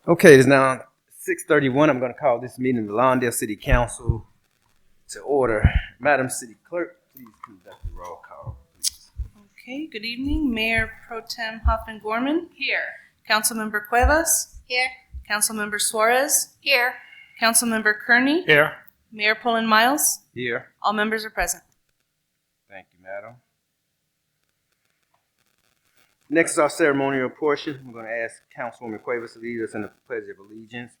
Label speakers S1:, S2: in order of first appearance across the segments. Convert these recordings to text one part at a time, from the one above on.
S1: Okay, it is now 6:31. I'm going to call this meeting of the Lawndale City Council to order. Madam City Clerk, please conduct the roll call, please.
S2: Okay, good evening. Mayor Pro Tem Hoffman Gorman. Here. Councilmember Cuevas.
S3: Here.
S2: Councilmember Suarez.
S3: Here.
S2: Councilmember Kearney.
S4: Here.
S2: Mayor Pullen Miles.
S1: Here.
S2: All members are present.
S1: Thank you, madam. Next is our ceremonial portion. I'm going to ask Councilwoman Cuevas to lead us in the Pledge of Allegiance.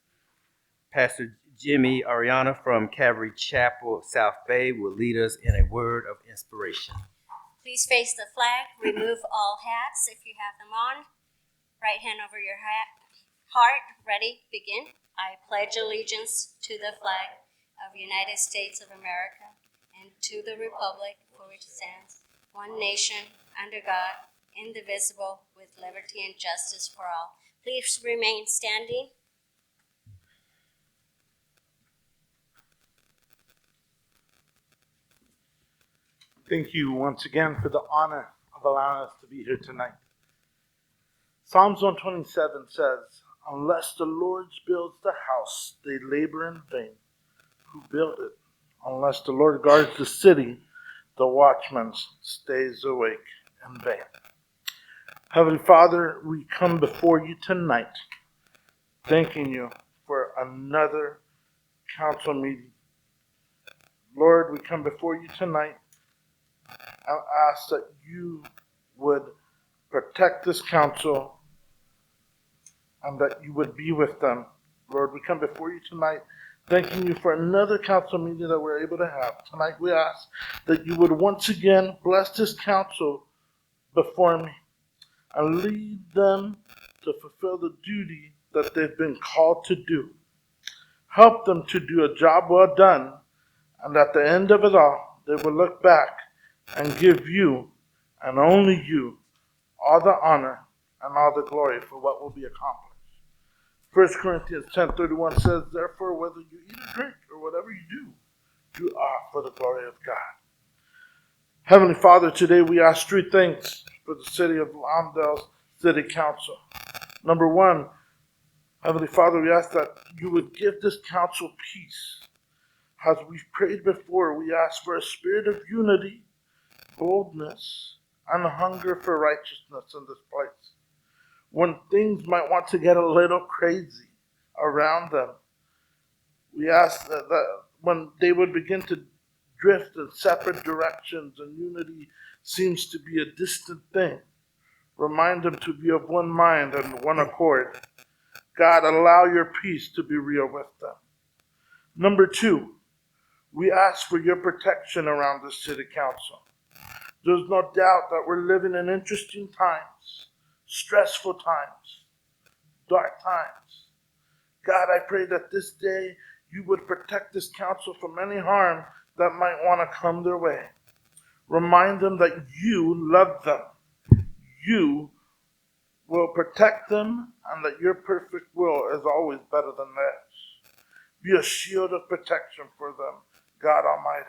S1: Pastor Jimmy Ariana from Calvary Chapel of South Bay will lead us in a word of inspiration.
S3: Please face the flag. Remove all hats if you have them on. Right hand over your heart. Ready? Begin. I pledge allegiance to the flag of the United States of America and to the republic for which it stands, one nation, under God, indivisible, with liberty and justice for all. Please remain standing.
S4: Thank you once again for the honor of allowing us to be here tonight. Psalms 127 says, "Unless the Lord builds the house, they labor in vain who build it. Unless the Lord guards the city, the watchman stays awake in vain." Heavenly Father, we come before you tonight, thanking you for another council meeting. Lord, we come before you tonight and ask that you would protect this council and that you would be with them. Lord, we come before you tonight thanking you for another council meeting that we're able to have. Tonight we ask that you would once again bless this council before me and lead them to fulfill the duty that they've been called to do. Help them to do a job well done, and at the end of it all, they will look back and give you, and only you, all the honor and all the glory for what will be accomplished. 1 Corinthians 10:31 says, "Therefore, whether you eat or drink or whatever you do, do all for the glory of God." Heavenly Father, today we ask three things for the city of Lawndale City Council. Number one, Heavenly Father, we ask that you would give this council peace. As we've prayed before, we ask for a spirit of unity, boldness, and hunger for righteousness in this place. When things might want to get a little crazy around them, we ask that when they would begin to drift in separate directions and unity seems to be a distant thing, remind them to be of one mind and one accord. God, allow your peace to be real with them. Number two, we ask for your protection around the city council. There's no doubt that we're living in interesting times, stressful times, dark times. God, I pray that this day you would protect this council from any harm that might want to come their way. Remind them that you love them. You will protect them and that your perfect will is always better than theirs. Be a shield of protection for them, God Almighty.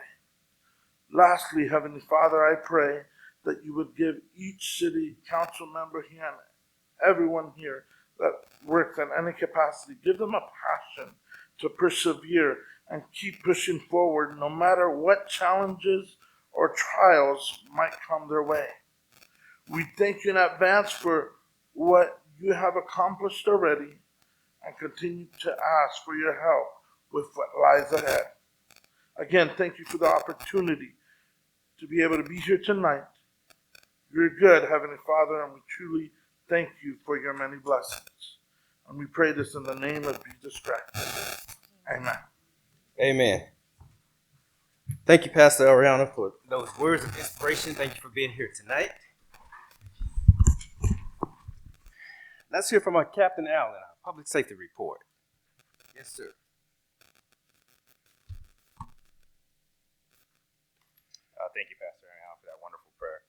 S4: Lastly, Heavenly Father, I pray that you would give each city council member here and everyone here that works in any capacity, give them a passion to persevere and keep pushing forward no matter what challenges or trials might come their way. We thank you in advance for what you have accomplished already and continue to ask for your help with what lies ahead. Again, thank you for the opportunity to be able to be here tonight. You're good, Heavenly Father, and we truly thank you for your many blessings. And we pray this in the name of Jesus Christ. Amen.
S1: Amen. Thank you, Pastor Ariana, for those words of inspiration. Thank you for being here tonight. Let's hear from our Captain Allen, our public safety report. Yes, sir.
S5: Thank you, Pastor Ariana, for that wonderful prayer.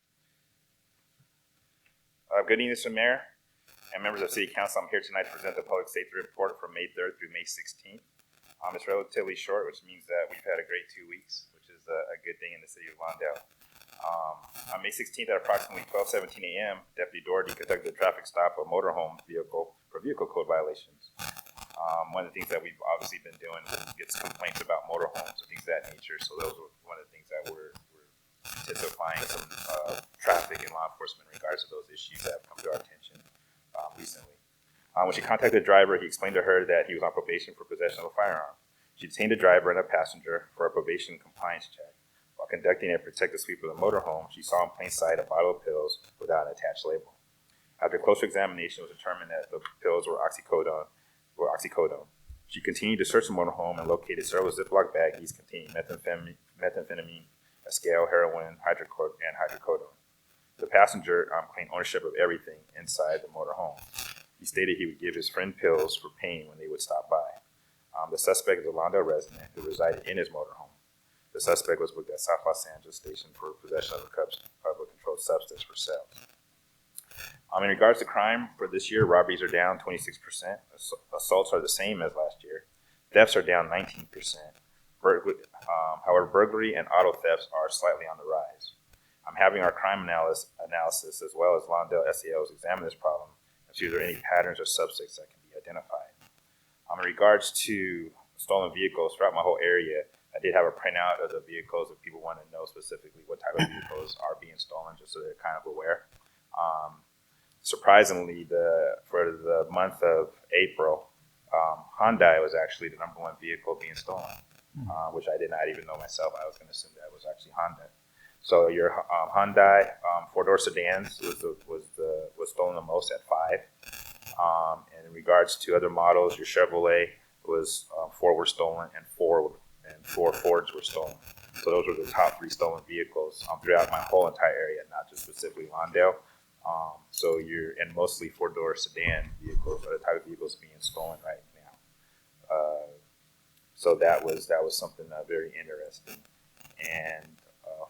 S5: Good evening, Mr. Mayor and members of City Council. I'm here tonight to present the public safety report from May 3rd through May 16th. It's relatively short, which means that we've had a great 2 weeks, which is a good thing in the city of Lawndale. On May 16th at approximately 12:17 a.m., Deputy Doherty conducted a traffic stop of a motorhome vehicle for vehicle code violations. One of the things that we've obviously been doing gets complaints about motorhomes and things of that nature. So those were one of the things that we're intensifying some traffic and law enforcement in regards to those issues that have come to our attention recently. When she contacted the driver, he explained to her that he was on probation for possession of a firearm. She detained a driver and a passenger for a probation compliance check. While conducting a protective sweep of the motorhome, she saw in plain sight a bottle of pills without an attached label. After closer examination, it was determined that the pills were oxycodone. She continued to search the motorhome and located several Ziploc baggies containing methamphetamine, a scale, heroin, hydrocodone. The passenger claimed ownership of everything inside the motorhome. He stated he would give his friend pills for pain when they would stop by. The suspect is a Lawndale resident who resided in his motorhome. The suspect was booked at South Los Angeles Station for possession of a public controlled substance for sale. In regards to crime for this year, robberies are down 26%. Assaults are the same as last year. Thefts are down 19%. However, burglary and auto thefts are slightly on the rise. I'm having our crime analysis as well as Lawndale SELs examine this problem and see if there are any patterns or suspects that can be identified. In regards to stolen vehicles throughout my whole area, I did have a printout of the vehicles if people want to know specifically what type of vehicles are being stolen, just so they're kind of aware. Surprisingly, for the month of April, Hyundai was actually the number one vehicle being stolen, which I did not even know myself. I was going to assume that was actually Honda. So your Hyundai four-door sedans was stolen the most at 5. And in regards to other models, your Chevrolet was 4 were stolen and 4 Fords were stolen. So those were the top 3 stolen vehicles throughout my whole entire area, not just specifically Lawndale. So and mostly 4-door sedan vehicles are the type of vehicles being stolen right now. So that was something very interesting. And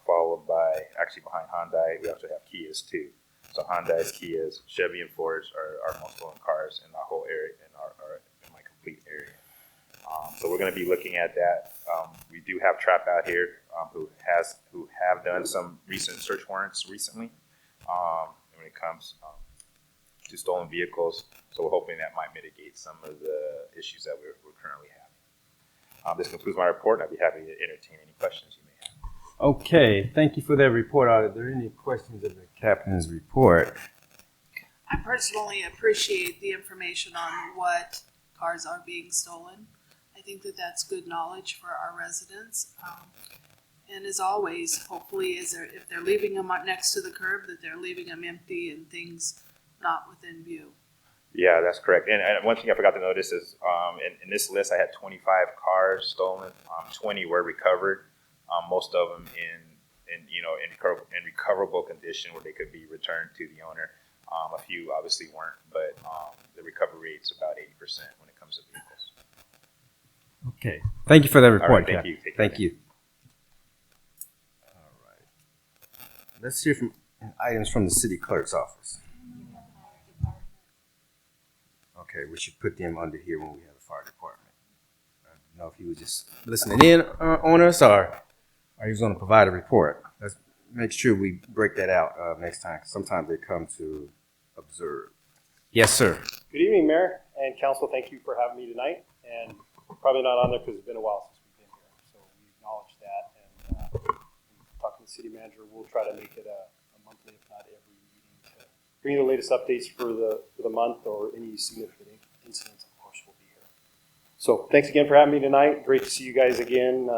S5: followed by, actually behind Hyundai, we also have Kias too. So Hyundais, Kias, Chevy, and Fords are our most stolen cars in our whole area, in my complete area. So we're going to be looking at that. We do have Trap out here who have done some recent search warrants recently when it comes to stolen vehicles. So we're hoping that might mitigate some of the issues that we're currently having. This concludes my report, and I'd be happy to entertain any questions you may have.
S1: Okay, thank you for that report. Are there any questions of the captain's report?
S2: I personally appreciate the information on what cars are being stolen. I think that that's good knowledge for our residents. And as always, hopefully, if they're leaving them next to the curb, that they're leaving them empty and things not within view.
S5: Yeah, that's correct. And one thing I forgot to notice is in this list, I had 25 cars stolen. 20 were recovered. Most of them in recoverable condition where they could be returned to the owner. A few obviously weren't, but the recovery rate's about 80% when it comes to vehicles.
S1: Okay, thank you for that report,
S5: All right, thank
S1: Captain.
S5: you. Take care.
S1: Thank you. All right. Let's hear from items from the city clerk's office. Okay, we should put them under here when we have the fire department. I don't know if he was just listening in on us or he was going to provide a report. Let's make sure we break that out next time. Sometimes they come to observe. Yes, sir.
S6: Good evening, Mayor and Council. Thank you for having me tonight. And we're probably not on there because it's been a while since we've been here. So we acknowledge that. And talking to the city manager, we'll try to make it a monthly, if not every meeting, to bring you the latest updates for the month or any significant incidents. Of course, we'll be here. So thanks again for having me tonight. Great to see you guys again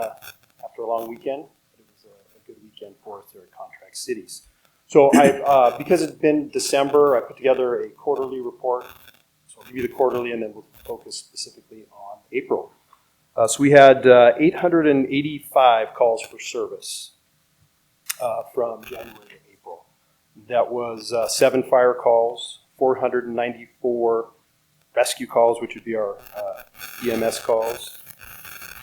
S6: after a long weekend. It was a good weekend for us there at Contract Cities. So because it's been December, I put together a quarterly report. So I'll give you the quarterly and then we'll focus specifically on April. So we had 885 calls for service from January to April. That was 7 fire calls, 494 rescue calls, which would be our EMS calls,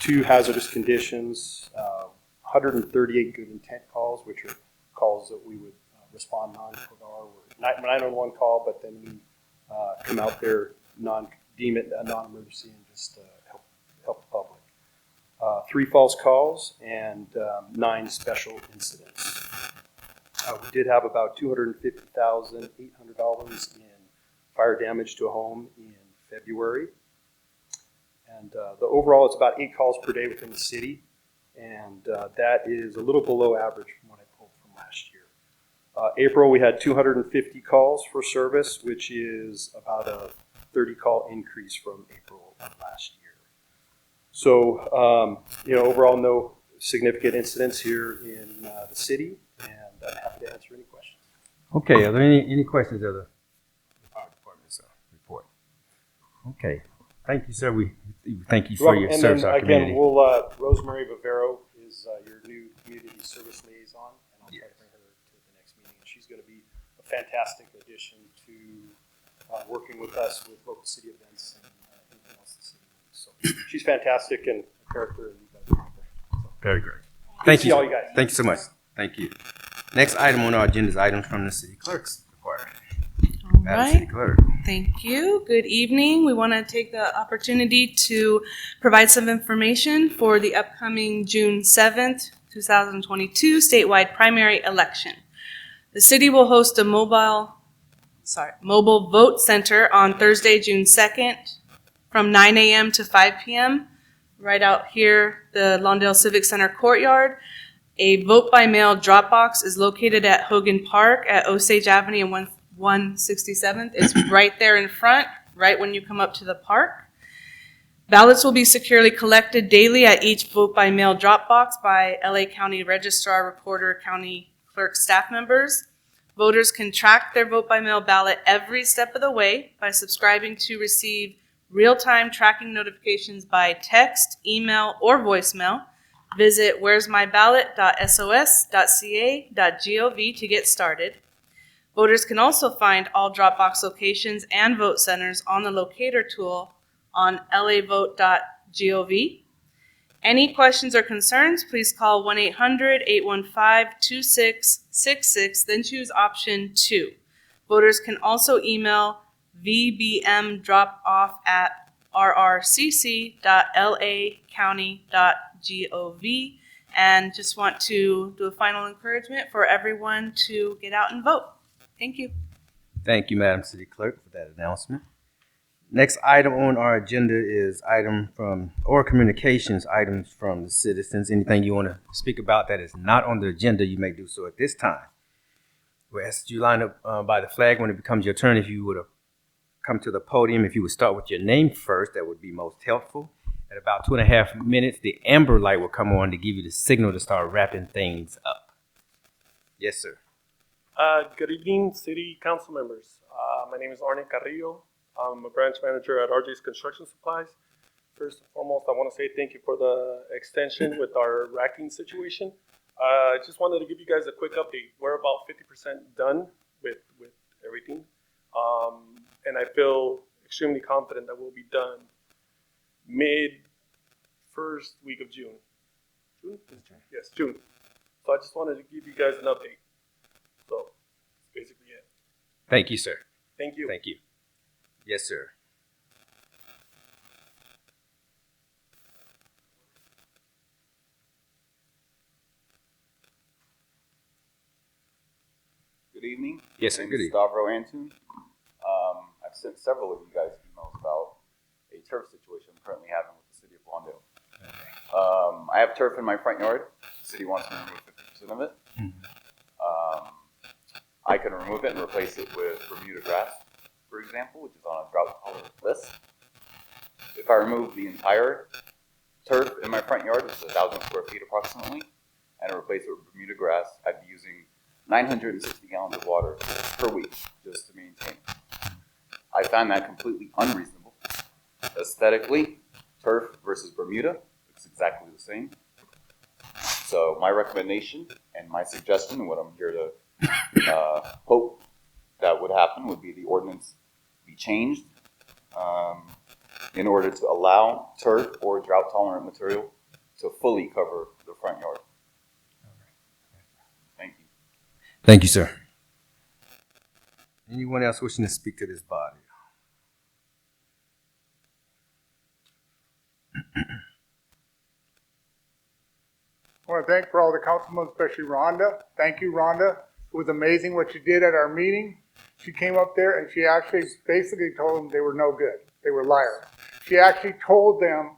S6: 2 hazardous conditions, 138 good intent calls, which are calls that we would respond non-codar, 911 call, but then we come out there, deem it a non-emergency and just help the public. 3 false calls and 9 special incidents. We did have about $250,800 in fire damage to a home in February. And the overall, it's about 8 calls per day within the city, and that is a little below average from what I pulled from last year. April, we had 250 calls for service, which is about a 30 call increase from April of last year. So, overall, no significant incidents here in the city, and I'm happy to answer any questions.
S1: Okay, are there any questions of the fire department's report? Okay, thank you, sir. We thank you for your
S6: And
S1: service
S6: then,
S1: to our
S6: again,
S1: community.
S6: Rosemary Vivero is your new community service liaison, and I'll try to bring her to the next meeting. She's going to be a fantastic addition to working with us with local city events and anything else the city needs. So she's fantastic and a character, and you guys are out there. So,
S1: Very great. Thank
S6: see
S1: you.
S6: all you guys.
S1: Thank you so much. Thank you. Next item on our agenda is items from the city clerk's department.
S7: All
S1: Madam City
S7: right.
S1: Clerk.
S7: Thank you. Good evening. We want to take the opportunity to provide some information for the upcoming June 7th, 2022 statewide primary election. The city will host a mobile vote center on Thursday, June 2nd from 9 a.m. to 5 p.m. right out here, the Lawndale Civic Center courtyard. A vote-by-mail drop box is located at Hogan Park at Osage Avenue and 167th. It's right there in front, right when you come up to the park. Ballots will be securely collected daily at each vote-by-mail drop box by LA County Registrar, Recorder, County Clerk staff members. Voters can track their vote-by-mail ballot every step of the way by subscribing to receive real-time tracking notifications by text, email, or voicemail. Visit where'smyballot.sos.ca.gov to get started. Voters can also find all Dropbox locations and vote centers on the locator tool on lavote.gov. Any questions or concerns, please call 1-800-815-2666, then choose option 2. Voters can also email vbmdropoff@rrcc.lacounty.gov. And just want to do a final encouragement for everyone to get out and vote. Thank you.
S1: Thank you, Madam City Clerk, for that announcement. Next item on our agenda is communications items from the citizens. Anything you want to speak about that is not on the agenda, you may do so at this time. We ask you line up by the flag when it becomes your turn. If you would come to the podium, if you would start with your name first, that would be most helpful. At about 2.5 minutes, the amber light will come on to give you the signal to start wrapping things up. Yes, sir.
S8: Good evening, City Council members. My name is Arne Carrillo. I'm a branch manager at RJ's Construction Supplies. First and foremost, I want to say thank you for the extension with our racking situation. I just wanted to give you guys a quick update. We're about 50% done with everything. And I feel extremely confident that we'll be done mid-first week of June. June? Yes, June. So I just wanted to give you guys an update. So that's basically it.
S1: Thank you, sir.
S8: Thank you.
S1: Thank you. Yes, sir.
S9: Good evening.
S1: Yes, sir.
S9: My name
S1: Good
S9: is
S1: evening.
S9: Stavro Antun. I've sent several of you guys emails about a turf situation I'm currently having with the city of Lawndale. I have turf in my front yard. The city wants me to remove 50% of it. I can remove it and replace it with Bermuda grass, for example, which is on a drought tolerant list. If I remove the entire turf in my front yard, which is 1,000 square feet approximately, and replace it with Bermuda grass, I'd be using 960 gallons of water per week just to maintain it. I found that completely unreasonable. Aesthetically, turf versus Bermuda looks exactly the same. So my recommendation and my suggestion, and what I'm here to hope that would happen, would be the ordinance be changed in order to allow turf or drought-tolerant material to fully cover the front yard. Thank you.
S1: Thank you, sir. Anyone else wishing to speak to this body?
S10: I want to thank for all the councilmen, especially Rhonda. Thank you, Rhonda. It was amazing what you did at our meeting. She came up there and she actually basically told them they were no good. They were liars. She actually told them,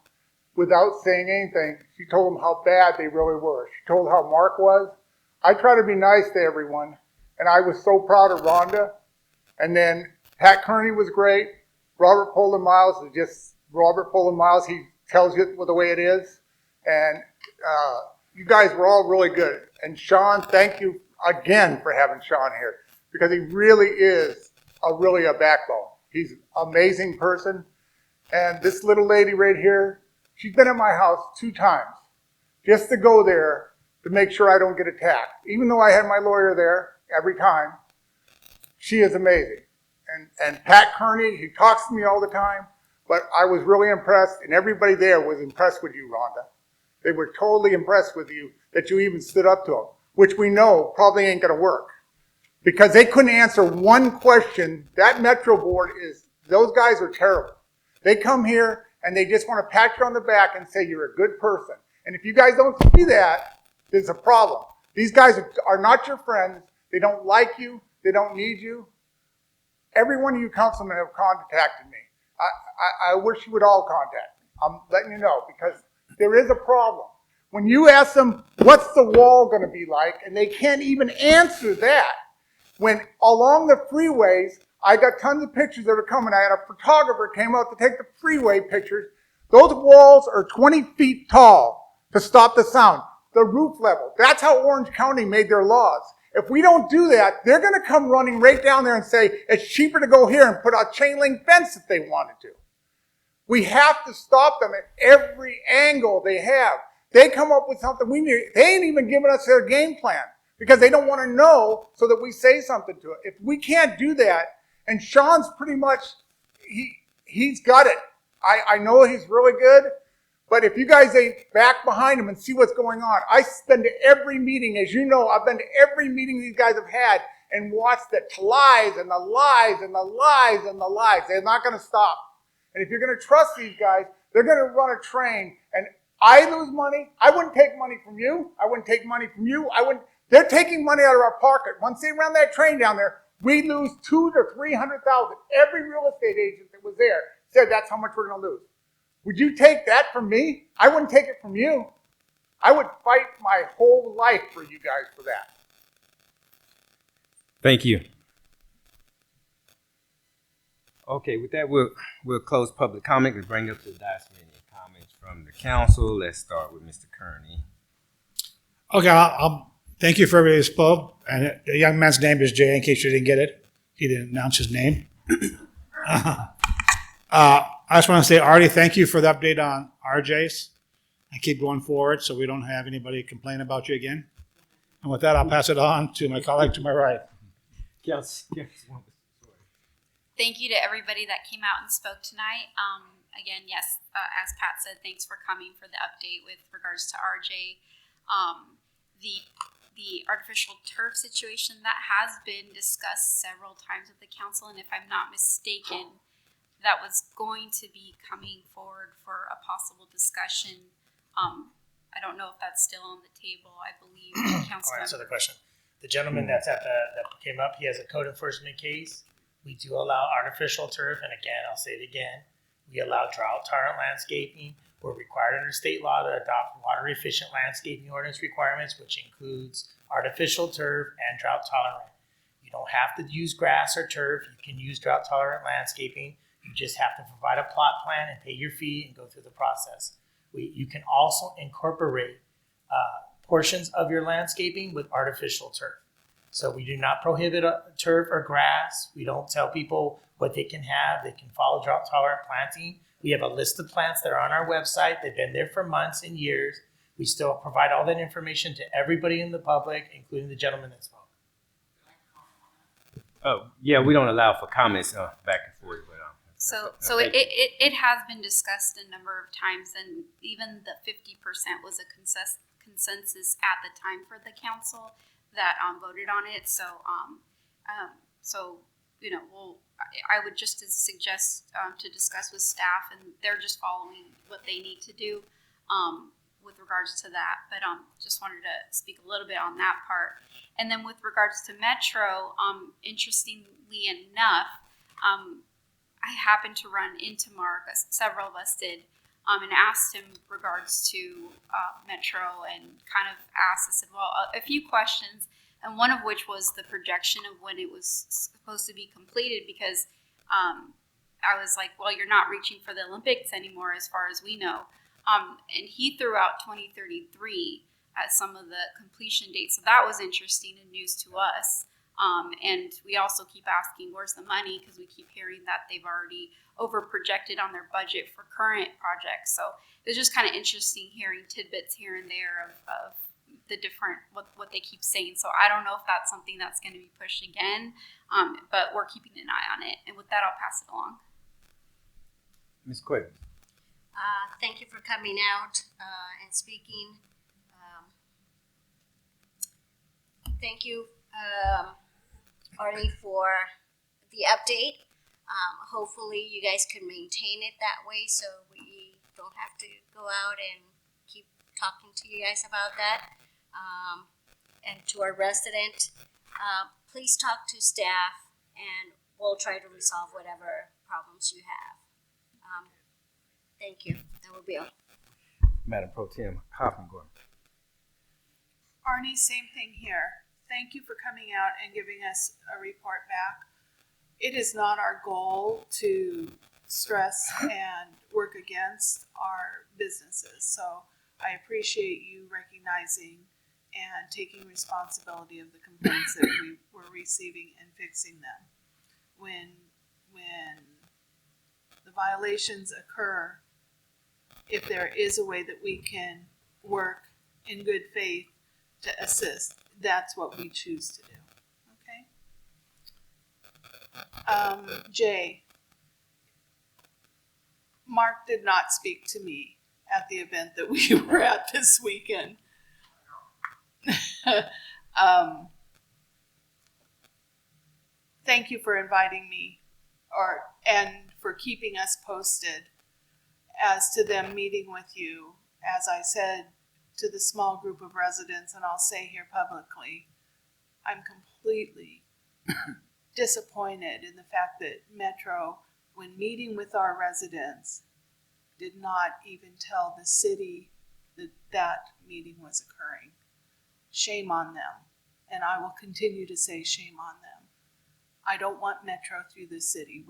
S10: without saying anything, she told them how bad they really were. She told how Mark was. I try to be nice to everyone, and I was so proud of Rhonda. And then Pat Kearney was great. Robert Poland Miles is just Robert Poland Miles. He tells you the way it is. And you guys were all really good. And Sean, thank you again for having Sean here, because he really is really a backbone. He's an amazing person. And this little lady right here, she's been at my house 2 times just to go there to make sure I don't get attacked. Even though I had my lawyer there every time, she is amazing. And Pat Kearney, he talks to me all the time, but I was really impressed, and everybody there was impressed with you, Rhonda. They were totally impressed with you that you even stood up to them, which we know probably ain't going to work, because they couldn't answer one question. That Metro board those guys are terrible. They come here and they just want to pat you on the back and say you're a good person. And if you guys don't see that, there's a problem. These guys are not your friends. They don't like you. They don't need you. Every one of you councilmen have contacted me. I wish you would all contact me. I'm letting you know, because there is a problem. When you ask them, what's the wall going to be like, and they can't even answer that. When along the freeways, I got tons of pictures that are coming. I had a photographer came out to take the freeway pictures. Those walls are 20 feet tall to stop the sound. The roof level. That's how Orange County made their laws. If we don't do that, they're going to come running right down there and say, it's cheaper to go here and put a chain link fence if they wanted to. We have to stop them at every angle they have. They come up with something we need. They ain't even giving us their game plan because they don't want to know so that we say something to it. If we can't do that, and Sean's pretty much, he's got it. I know he's really good, but if you guys ain't back behind him and see what's going on, I spend every meeting, as you know, I've been to every meeting these guys have had and watched the lies and the lies and the lies and the lies. They're not going to stop. And if you're going to trust these guys, they're going to run a train, and I lose money. I wouldn't take money from you. I wouldn't take money from you. They're taking money out of our pocket. Once they run that train down there, we lose $200,000 to $300,000. Every real estate agent that was there said that's how much we're going to lose. Would you take that from me? I wouldn't take it from you. I would fight my whole life for you guys for that.
S1: Thank you. Okay, with that, we'll close public comment and bring up to the dais for any comments from the council. Let's start with Mr. Kearney.
S11: Okay, I'll thank you for everybody who spoke. And the young man's name is Jay, in case you didn't get it. He didn't announce his name. I just want to say, Artie, thank you for the update on RJs. And keep going forward so we don't have anybody complain about you again. And with that, I'll pass it on to my colleague to my right.
S12: Thank you to everybody that came out and spoke tonight. Again, yes, as Pat said, thanks for coming for the update with regards to RJ. The artificial turf situation that has been discussed several times with the council, and if I'm not mistaken, that was going to be coming forward for a possible discussion. I don't know if that's still on the table. I believe council.
S13: I'll answer the question. The gentleman that came up, he has a code enforcement case. We do allow artificial turf, and again, I'll say it again, we allow drought-tolerant landscaping. We're required under state law to adopt water-efficient landscaping ordinance requirements, which includes artificial turf and drought-tolerant. You don't have to use grass or turf. You can use drought-tolerant landscaping. You just have to provide a plot plan and pay your fee and go through the process. You can also incorporate portions of your landscaping with artificial turf. So we do not prohibit turf or grass. We don't tell people what they can have. They can follow drought-tolerant planting. We have a list of plants that are on our website. They've been there for months and years. We still provide all that information to everybody in the public, including the gentleman that spoke.
S1: Oh, yeah, we don't allow for comments back and forth. But,
S12: So it has been discussed a number of times, and even the 50% was a consensus at the time for the council that voted on it. So you know, I would just suggest to discuss with staff, and they're just following what they need to do with regards to that. But just wanted to speak a little bit on that part. And then with regards to Metro, interestingly enough, I happened to run into Mark, several of us did, and asked him regards to Metro, and kind of asked, I said, well, a few questions, and one of which was the projection of when it was supposed to be completed, because I was like, well, you're not reaching for the Olympics anymore as far as we know. And he threw out 2033 as some of the completion dates. So that was interesting and news to us. And we also keep asking, where's the money? Because we keep hearing that they've already over projected on their budget for current projects. So it was just kind of interesting hearing tidbits here and there of the different, what they keep saying. So I don't know if that's something that's going to be pushed again, but we're keeping an eye on it. And with that, I'll pass it along.
S1: Ms. Quaver.
S3: Thank you for coming out and speaking. Thank you, Arnie, for the update. Hopefully you guys can maintain it that way so we don't have to go out and keep talking to you guys about that. And to our resident, please talk to staff and we'll try to resolve whatever problems you have. Thank you. That will be all.
S1: Madam Pro Tem Hoffman-Gordon.
S2: Arnie, same thing here. Thank you for coming out and giving us a report back. It is not our goal to stress and work against our businesses. So I appreciate you recognizing and taking responsibility of the complaints that we were receiving and fixing them. When the violations occur, if there is a way that we can work in good faith to assist, that's what we choose to do. Okay? Jay, Mark did not speak to me at the event that we were at this weekend. Thank you for inviting me and for keeping us posted as to them meeting with you. As I said to the small group of residents, and I'll say here publicly, I'm completely disappointed in the fact that Metro, when meeting with our residents, did not even tell the city that that meeting was occurring. Shame on them. And I will continue to say shame on them. I don't want Metro through the city,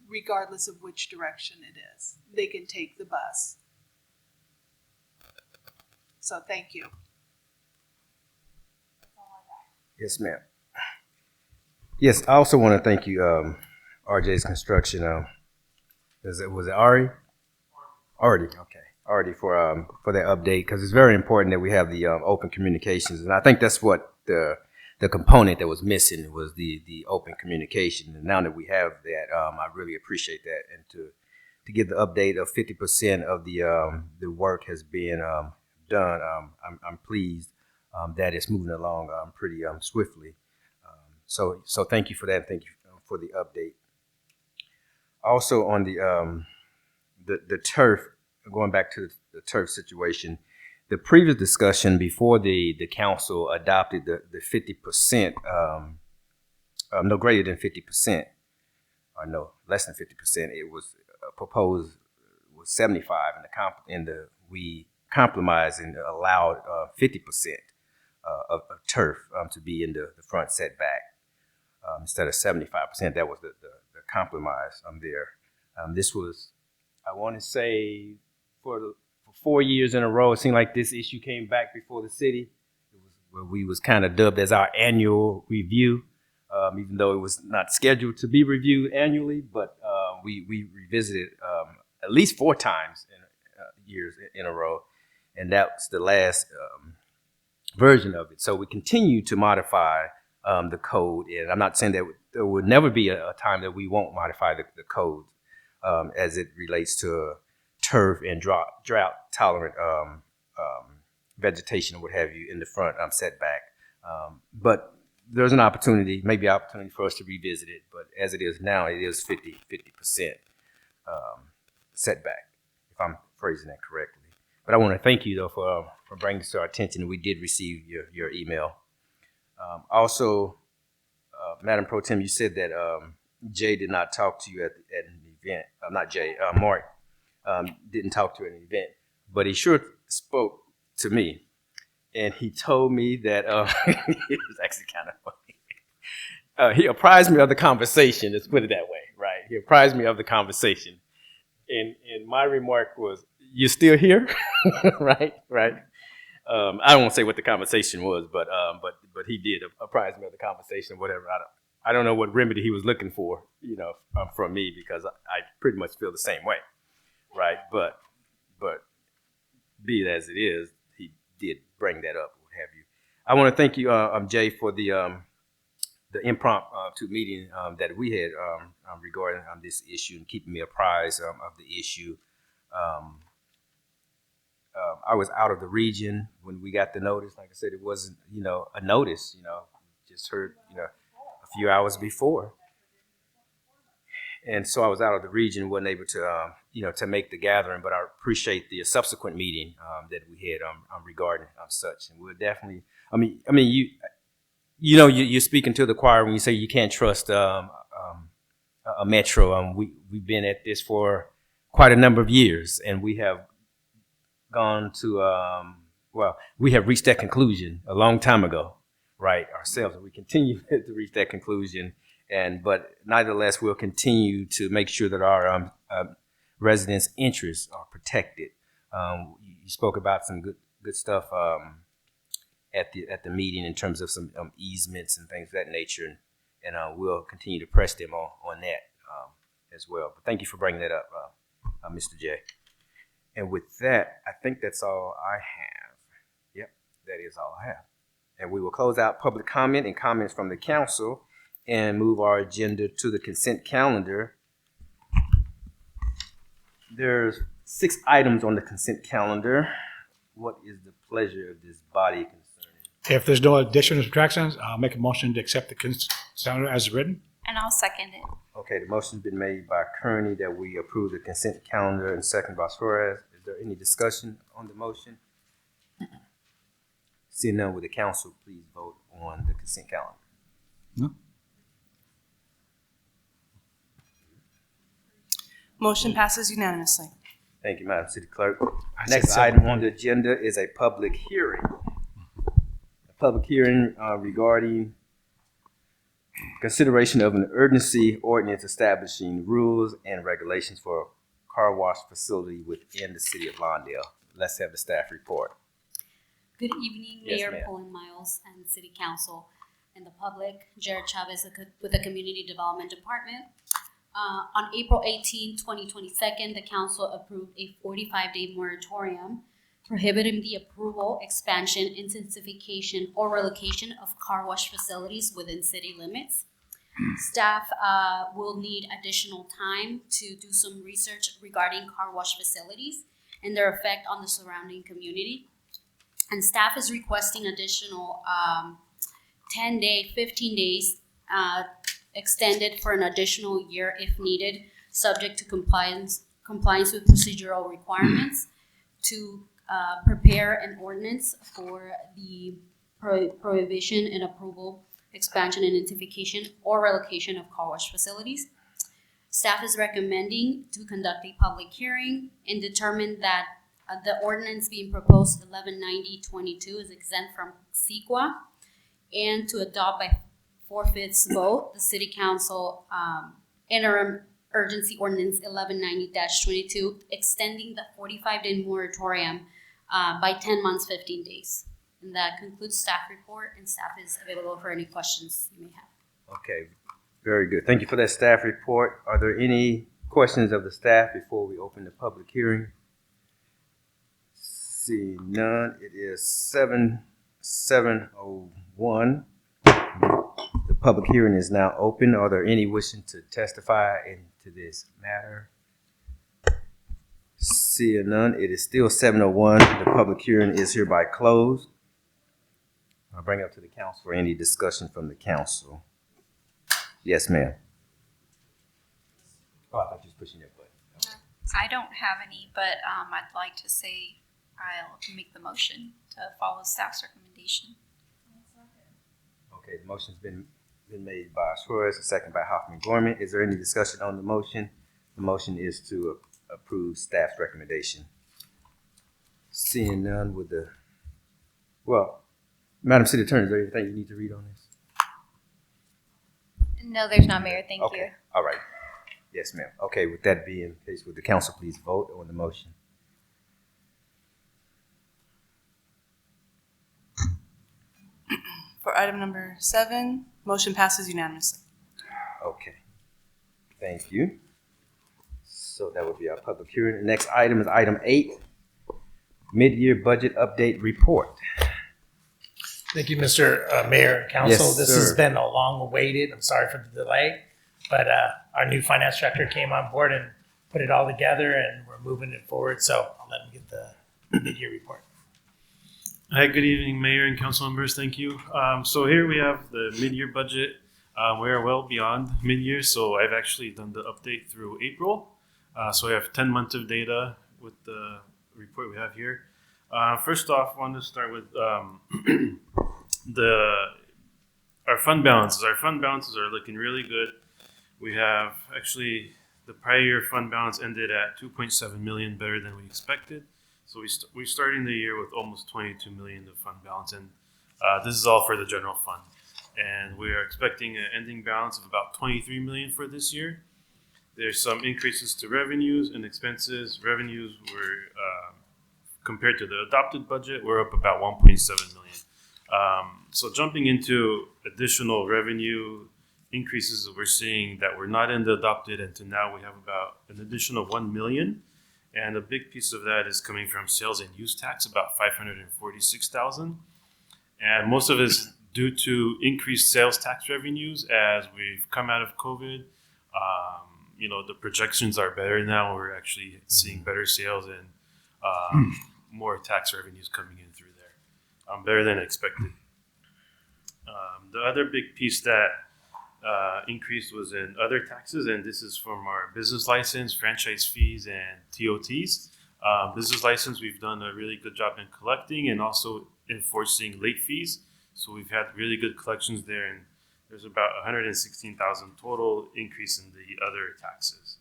S2: regardless of which direction it is. They can take the bus. So thank you.
S1: Yes, ma'am. Yes, I also want to thank you, RJ's Construction. Was it Ari? Artie, okay. Artie for that update, because it's very important that we have the open communications, and I think that's what the component that was missing was the open communication. And now that we have that, I really appreciate that, and to get the update of 50% of the work has been done. I'm pleased that it's moving along pretty swiftly. So thank you for that. Thank you for the update. Also on the turf, going back to the turf situation, the previous discussion before the council adopted the 50%, no greater than 50%, or no less than 50%, it was proposed was 75, and we compromised and allowed 50% of turf to be in the front setback instead of 75%. That was the compromise there. This was, I want to say, for 4 years in a row, it seemed like this issue came back before the city. It was where we was kind of dubbed as our annual review, even though it was not scheduled to be reviewed annually, but we revisited at least 4 times in years in a row, and that was the last version of it. So we continue to modify the code, and I'm not saying that there will never be a time that we won't modify the code as it relates to turf and drought tolerant vegetation or what have you in the front setback. But there's an opportunity, maybe an opportunity for us to revisit it. But as it is now, it is 50% setback, if I'm phrasing that correctly. But I want to thank you though for bringing this to our attention. We did receive your email. Also, Madam Pro Tem, you said that Jay did not talk to you at an event. Not Jay, Mark didn't talk to you at an event, but he sure spoke to me, and he told me that it was actually kind of funny. He apprised me of the conversation. Let's put it that way, right? He apprised me of the conversation, and my remark was, "You still here?" Right. I won't say what the conversation was, but he did apprise me of the conversation. Whatever. I don't know what remedy he was looking for, from me, because I pretty much feel the same way, right? But be it as it is, he did bring that up, what have you. I want to thank you, Jay, for the impromptu meeting that we had regarding this issue and keeping me apprised of the issue. I was out of the region when we got the notice. Like I said, it wasn't, a notice, just heard, a few hours before. And so I was out of the region, wasn't able to, to make the gathering, but I appreciate the subsequent meeting that we had regarding such. And we're definitely, you're speaking to the choir when you say you can't trust a metro. We've been at this for quite a number of years, and we have gone to, we have reached that conclusion a long time ago, right, ourselves, and we continue to reach that conclusion. But nevertheless, we'll continue to make sure that our residents' interests are protected. You spoke about some good stuff at the meeting in terms of some easements and things of that nature, and we'll continue to press them on that as well. But thank you for bringing that up, Mr. J. And with that, I think that's all I have. Yep, that is all I have. And we will close out public comment and comments from the council and move our agenda to the consent calendar. There's 6 items on the consent calendar. What is the pleasure of this body concerning?
S11: If there's no additions or subtractions, I'll make a motion to accept the consent calendar as written.
S12: And I'll second it.
S1: Okay, the motion's been made by Kearney that we approve the consent calendar and second by Suarez. Is there any discussion on the motion? Seeing none, with the council, please vote on the consent calendar.
S11: No.
S7: Motion passes unanimously.
S1: Thank you, Madam City Clerk. Next item on the agenda is a public hearing. A public hearing regarding consideration of an urgency ordinance establishing rules and regulations for a car wash facility within the city of Lawndale. Let's have the staff report.
S14: Good evening,
S1: Yes,
S14: Mayor
S1: ma'am.
S14: Pauline Miles and City Council and the public. Jared Chavez with the Community Development Department. On April 18, 2022, the council approved a 45-day moratorium prohibiting the approval, expansion, intensification, or relocation of car wash facilities within city limits. Staff will need additional time to do some research regarding car wash facilities and their effect on the surrounding community. And staff is requesting additional 10-day, 15 days extended for an additional year if needed, subject to compliance with procedural requirements to prepare an ordinance for the prohibition and approval, expansion and intensification or relocation of car wash facilities. Staff is recommending to conduct a public hearing and determine that the ordinance being proposed, 1190-22, is exempt from CEQA, and to adopt by 4/5 vote the City Council interim urgency ordinance 1190-22, extending the 45-day moratorium by 10 months, 15 days. And that concludes staff report, and staff is available for any questions you may have.
S1: Okay, very good. Thank you for that staff report. Are there any questions of the staff before we open the public hearing? See none. It is 7:01. The public hearing is now open. Are there any wishing to testify into this matter? Seeing none, it is still 7:01. The public hearing is hereby closed. I'll bring it up to the council for any discussion from the council. Yes, ma'am. Oh, I thought you was pushing your button.
S12: I don't have any, but I'd like to say I'll make the motion to follow staff's recommendation.
S1: Okay, the motion's been made by Suarez, a second by Hoffman Gorman. Is there any discussion on the motion? The motion is to approve staff's recommendation. Seeing none with the, well, Madam City Attorney, is there anything you need to read on this?
S15: No, there's not, Mayor. Thank
S1: Okay,
S15: you.
S1: all right. Yes, ma'am. Okay, with that being the case, would the council please vote on the motion?
S7: For item number 7, motion passes unanimously.
S1: Okay. Thank you. So that would be our public hearing. The next item is item 8, mid-year budget update report.
S13: Thank you, Mr. Mayor and Council.
S1: Yes,
S13: This
S1: sir.
S13: has been a long awaited, I'm sorry for the delay, but our new finance director came on board and put it all together and we're moving it forward. So I'll let him get the mid-year report.
S16: Hi, good evening, Mayor and council members. Thank you. So here we have the mid-year budget. We are well beyond mid-year, so I've actually done the update through April. So we have 10 months of data with the report we have here. First off, I want to start with our fund balances. Our fund balances are looking really good. We have actually the prior year fund balance ended at 2.7 million, better than we expected. So we're starting the year with almost 22 million of fund balance, and this is all for the general fund. And we are expecting an ending balance of about 23 million for this year. There's some increases to revenues and expenses. Revenues were, compared to the adopted budget, we're up about 1.7 million. So jumping into additional revenue increases that we're seeing that were not in the adopted, and to now we have about an additional 1 million. And a big piece of that is coming from sales and use tax, about 546,000. And most of it is due to increased sales tax revenues as we've come out of COVID. The projections are better now. We're actually seeing better sales and more tax revenues coming in through there, better than expected. The other big piece that increased was in other taxes, and this is from our business license, franchise fees, and TOTs. Business license, we've done a really good job in collecting and also enforcing late fees. So we've had really good collections there, and there's about 116,000 total increase in the other taxes.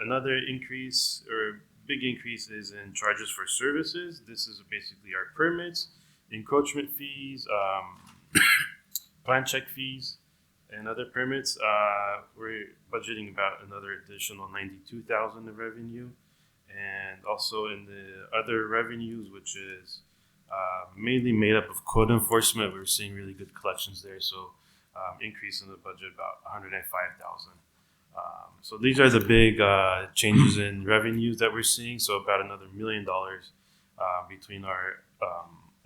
S16: Another increase or big increase is in charges for services. This is basically our permits, encroachment fees, plan check fees, and other permits. We're budgeting about another additional 92,000 of revenue. And also in the other revenues, which is mainly made up of code enforcement, we're seeing really good collections there. So increase in the budget about 105,000. So these are the big changes in revenues that we're seeing. So about another $1 million between our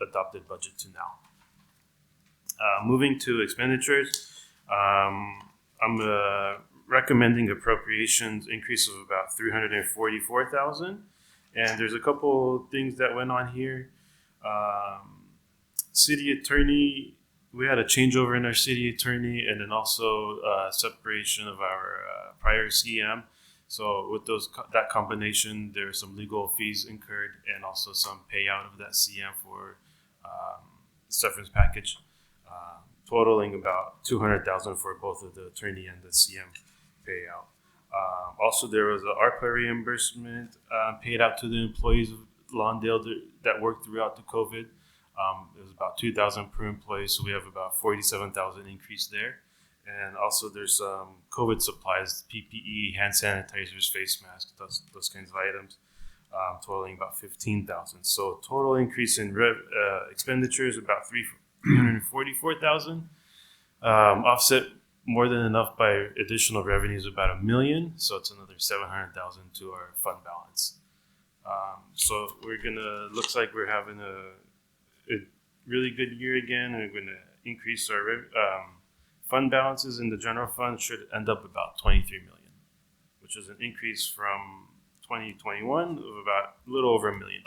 S16: adopted budget to now. Moving to expenditures, I'm recommending appropriations increase of about 344,000. And there's a couple things that went on here. City attorney, we had a changeover in our city attorney, and then also separation of our prior CM. So with that combination, there are some legal fees incurred and also some payout of that CM for severance package, totaling about 200,000 for both of the attorney and the CM payout. Also, there was an ARPA reimbursement paid out to the employees of Lawndale that worked throughout the COVID. It was about 2,000 per employee, so we have about 47,000 increase there. And also there's some COVID supplies, PPE, hand sanitizers, face masks, those kinds of items, totaling about 15,000. So total increase in expenditures about 344,000, offset more than enough by additional revenues, about $1 million. So it's another 700,000 to our fund balance. So looks like we're having a really good year again. We're going to increase our fund balances in the general fund, should end up about 23 million, which is an increase from 2021 of about a little over $1 million.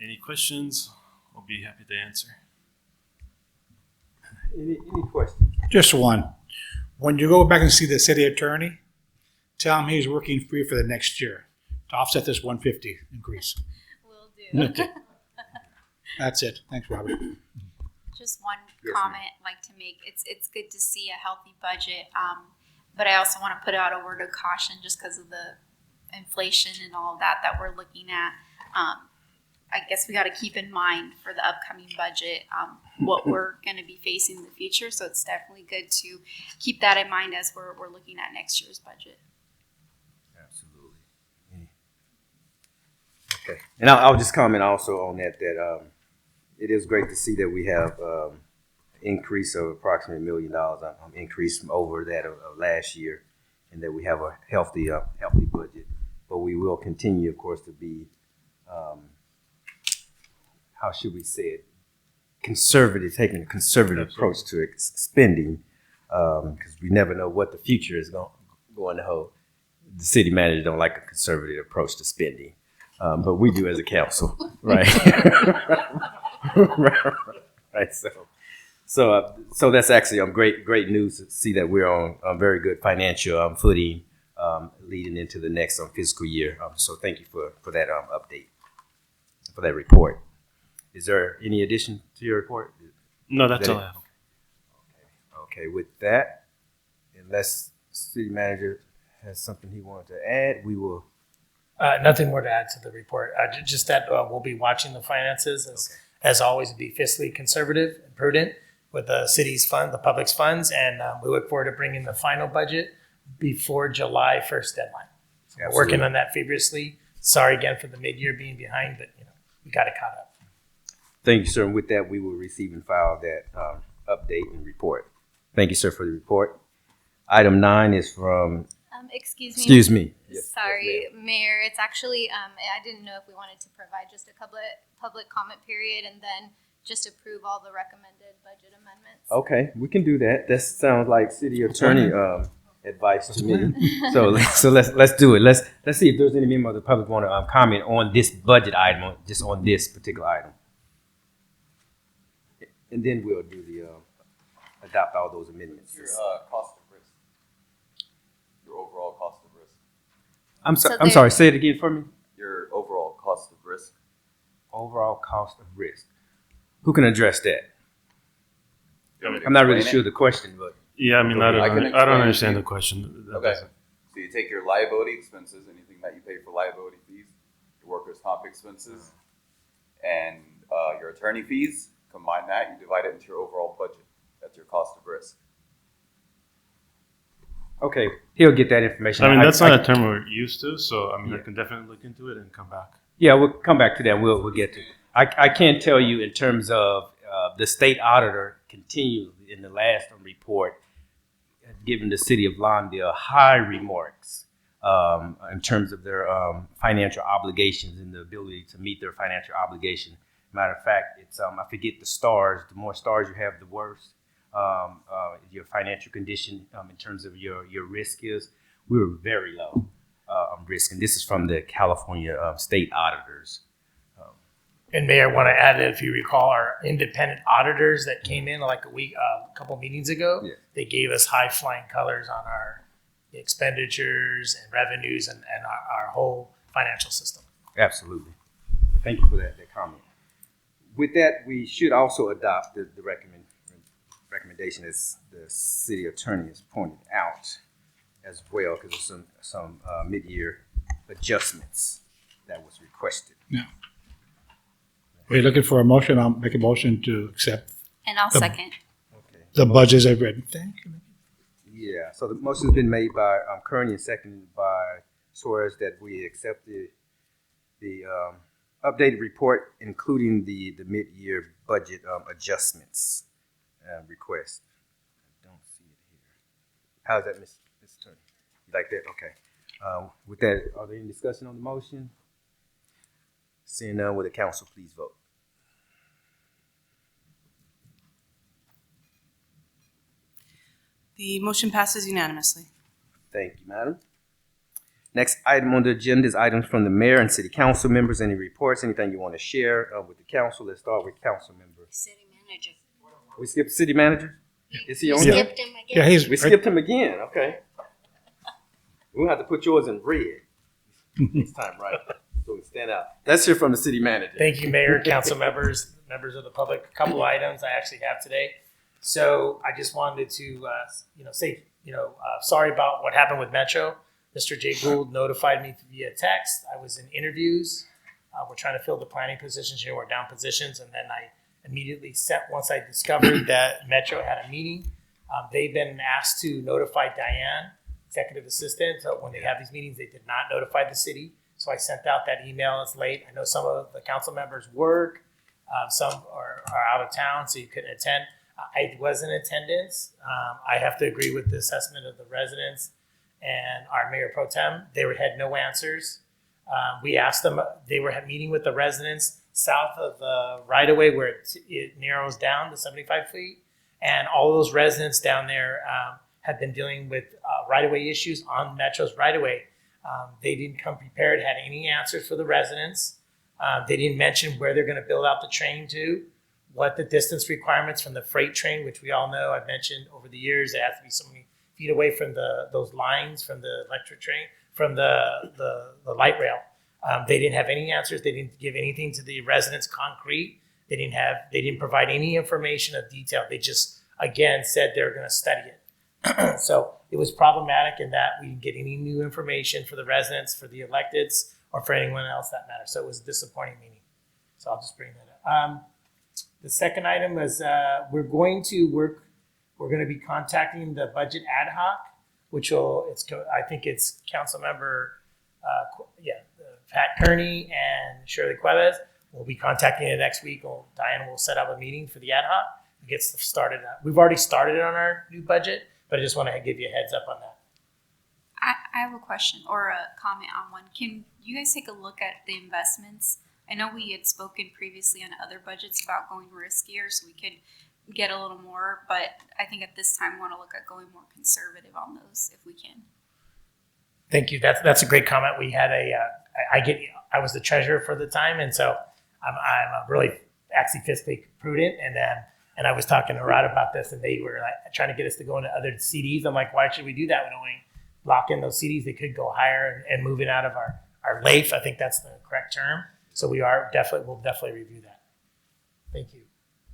S16: Any questions? I'll be happy to answer.
S1: Any questions?
S11: Just one. When you go back and see the city attorney, tell him he's working free for the next year to offset this 150 increase.
S15: Will do.
S11: Okay. That's it. Thanks, Robert.
S12: Just one
S1: Yes,
S12: comment I'd like to make. It's good to see a healthy budget, but I also want to put out a word of caution just because of the inflation and all of that we're looking at. I guess we got to keep in mind for the upcoming budget what we're going to be facing in the future. So it's definitely good to keep that in mind as we're looking at next year's budget.
S1: Absolutely. Okay, and I'll just comment also on that it is great to see that we have increase of approximately $1 million increase from over that of last year, and that we have a healthy budget. But we will continue, of course, to be how should we say it, conservative, taking a conservative approach to spending, because we never know what the future is going to hold. The city manager don't like a conservative approach to spending, but we do as a council, right? Right. So that's actually great news to see that we're on very good financial footing leading into the next fiscal year. So thank you for that update, for that report. Is there any addition to your report?
S16: No, that's all I have.
S1: Okay, with that, unless the city manager has something he wanted to add, we will.
S13: Nothing more to add to the report. Just that we'll be watching the finances as always, be fiscally conservative and prudent with the city's fund, the public's funds, and we look forward to bringing the final budget before July 1st deadline. So we're working on that feverishly. Sorry again for the mid-year being behind, but we got it caught up.
S1: Thank you, sir. And with that, we will receive and file that update and report. Thank you, sir, for the report. Item 9 is from.
S15: Excuse me.
S1: Yes,
S15: Sorry,
S1: yes,
S15: Mayor. It's actually, I didn't know if we wanted to provide just a public comment period and then just approve all the recommended budget amendments.
S1: Okay, we can do that. That sounds like city attorney advice to me. So let's do it. Let's see if there's any member of the public want to comment on this budget item, just on this particular item. And then we'll do the adopt all those amendments.
S9: Your cost of risk. Your overall cost of risk.
S1: I'm sorry. Say it again for me.
S9: Your overall cost of risk.
S1: Overall cost of risk. Who can address that? I'm not really sure the question, but
S16: yeah, I mean, I don't understand the question.
S9: Okay. So you take your liability expenses, anything that you pay for liability fees, your workers' comp expenses, and your attorney fees. Combine that, you divide it into your overall budget. That's your cost of risk.
S1: okay, he'll get that information.
S16: I mean, that's not a term we're used to, so I mean, I can definitely look into it and come back.
S1: Yeah, we'll come back to that. We'll get to it. I can't tell you in terms of the state auditor continually in the last report given the city of Lawndale high remarks in terms of their financial obligations and the ability to meet their financial obligation. Matter of fact, it's I forget the stars. The more stars you have, the worse your financial condition in terms of your risk is. We were very low on risk, and this is from the California state auditors.
S13: And Mayor, I want to add that if you recall, our independent auditors that came in like a couple meetings ago, they gave us high flying colors on our expenditures and revenues and our whole financial system.
S1: Absolutely. Thank you for that comment. With that, we should also adopt the recommendation as the city attorney has pointed out as well, because there's some mid-year adjustments that was requested.
S11: Yeah. We're looking for a motion. I'll make a motion to accept.
S12: And I'll second.
S1: Okay.
S11: The budgets I've read. Thank you.
S1: Yeah, so the motion has been made by Kearney and seconded by Suarez that we accept the updated report, including the mid-year budget adjustments request. I don't see it here. How's that, Ms. Attorney? You like that? Okay. With that, are there any discussion on the motion? Seeing none, will the council please vote?
S7: The motion passes unanimously.
S1: Thank you, madam. Next item on the agenda is items from the mayor and city council members. Any reports, anything you want to share with the council? Let's start with council members.
S3: City manager.
S1: We skipped city manager? Is he on
S3: You
S1: here?
S3: skipped him again.
S11: Yeah,
S1: We skipped him again. Okay. We'll have to put yours in red next time, right? so we stand out. Let's hear from the city manager.
S13: Thank you, Mayor, council members, members of the public. A couple of items I actually have today. So I just wanted to, say, sorry about what happened with Metro. Mr. Jay Gould notified me via text. I was in interviews. We're trying to fill the planning positions here. We're down positions. And then I immediately once I discovered that Metro had a meeting, they've been asked to notify Diane, executive assistant. So when they have these meetings, they did not notify the city. So I sent out that email. It's late. I know some of the council members work. Some are out of town, so you couldn't attend. I was in attendance. I have to agree with the assessment of the residents and our mayor pro tem. They had no answers. We asked them, they were meeting with the residents south of the right of way where it narrows down to 75 feet. And all those residents down there have been dealing with right of way issues on Metro's right of way. They didn't come prepared, had any answers for the residents. They didn't mention where they're going to build out the train to, what the distance requirements from the freight train, which we all know, I've mentioned over the years, it has to be so many feet away from those lines from the electric train, from the light rail. They didn't have any answers. They didn't give anything to the residents concrete. They didn't provide any information of detail. They just, again, said they're going to study it. So it was problematic in that we didn't get any new information for the residents, for the electeds, or for anyone else that matters. So it was a disappointing meeting. So I'll just bring that up. The second item is we're going to be contacting the Budget Ad Hoc, I think it's council member, Pat Kearney and Shirley Cuevas. We'll be contacting it next week. Diane will set up a meeting for the ad hoc. It gets started. We've already started on our new budget, but I just want to give you a heads up on that.
S12: I have a question or a comment on one. Can you guys take a look at the investments? I know we had spoken previously on other budgets about going riskier so we could get a little more, but I think at this time we want to look at going more conservative on those if we can.
S13: Thank you. That's a great comment. We had I was the treasurer for the time, and so I'm really actually fiscally prudent, and I was talking to Rod about this, and they were like trying to get us to go into other CDs. I'm like, why should we do that? We don't lock in those CDs. They could go higher and move it out of our LAIF. I think that's the correct term. So we'll definitely review that. Thank you.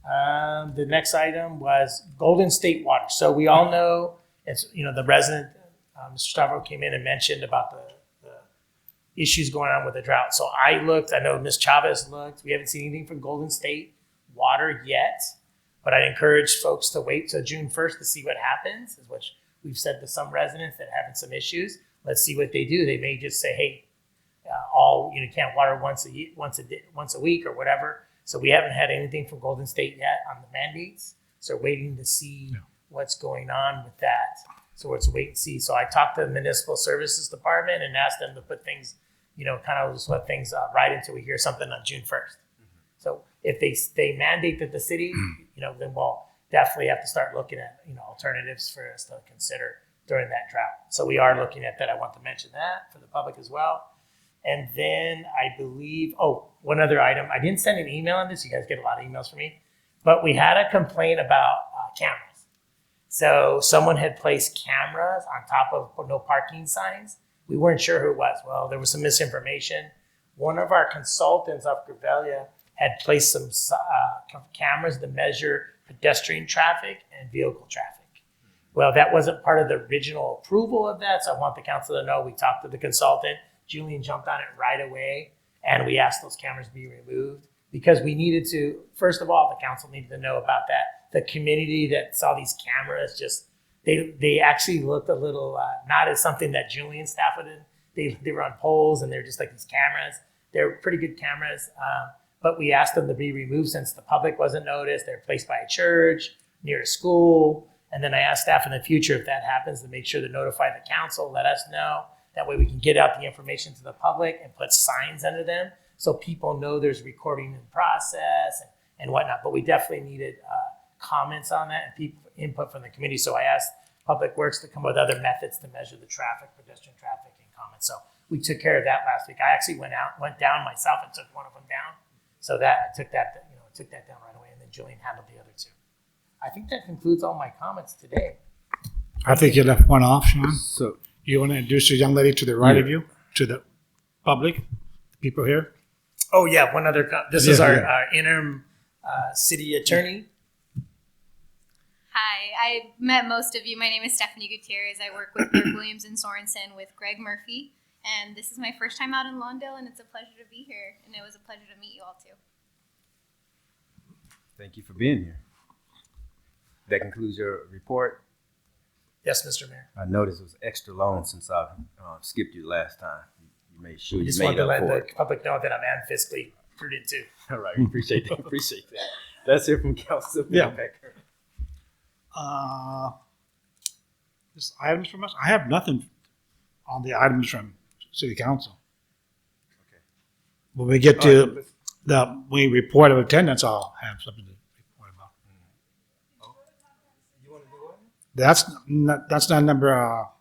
S13: The next item was Golden State Water. So we all know it's, the resident, Mr. Stavro came in and mentioned about the issues going on with the drought. So I looked, I know Ms. Chavez looked, we haven't seen anything from Golden State Water yet, but I'd encourage folks to wait till June 1st to see what happens, is what we've said to some residents that are having some issues. Let's see what they do. They may just say, hey, you can't water once a week or whatever. So we haven't had anything from Golden State yet on the mandates. So we're waiting to see what's going on with that. So let's wait and see. So I talked to the Municipal Services Department and asked them to put things, kind of just let things right until we hear something on June 1st. Mm-hmm. So if they mandate that the city, then we'll definitely have to start looking at, alternatives for us to consider during that drought. So we are looking at that. I want to mention that for the public as well. And then I believe, one other item. I didn't send an email on this. You guys get a lot of emails from me. But we had a complaint about cameras. So someone had placed cameras on top of no parking signs. We weren't sure who it was. Well, there was some misinformation. One of our consultants of Gravelia had placed some cameras to measure pedestrian traffic and vehicle traffic. Well, that wasn't part of the original approval of that. So I want the council to know we talked to the consultant. Julian jumped on it right away, and we asked those cameras to be removed because we needed to, first of all, the council needed to know about that. The community that saw these cameras they actually looked a little, not as something that Julian staff would have. They were on poles, and they're just like these cameras. They're pretty good cameras, but we asked them to be removed since the public wasn't noticed. They're placed by a church, near a school, and then I asked staff in the future if that happens to make sure to notify the council, let us know. That way we can get out the information to the public and put signs under them so people know there's recording in process and whatnot. But we definitely needed comments on that and people input from the community. So I asked Public Works to come up with other methods to measure the traffic, pedestrian traffic, and comments. So we took care of that last week. I actually went down myself and took one of them down. So that I took that down right away, and then Julian handled the other two. I think that concludes all my comments today.
S11: I think you left one off, Sean.
S1: So
S11: you want to introduce a young lady to the right of you, to the public? people here?
S13: Oh yeah, one other. This is our interim city attorney.
S15: Hi, I met most of you. My name is Stephanie Gutierrez. I work with Clerk Williams and Sorensen with Greg Murphy. And this is my first time out in Lawndale, and it's a pleasure to be here. And it was a pleasure to meet you all too.
S1: Thank you for being here. That concludes your report.
S13: Yes, Mr. Mayor.
S1: I noticed it was extra long since I skipped you last time. You made sure
S13: We
S1: you
S13: just
S1: made
S13: wanted to
S1: up
S13: let
S1: for
S13: the
S1: it.
S13: public know that I'm fiscally prudent too.
S1: All right, we appreciate that. Appreciate that. That's it from Council.
S11: Yeah. Just items from us? I have nothing on the items from City Council.
S1: Okay.
S11: When we get to we report of attendance, I'll have something to report about.
S1: You want to do one?
S11: That's not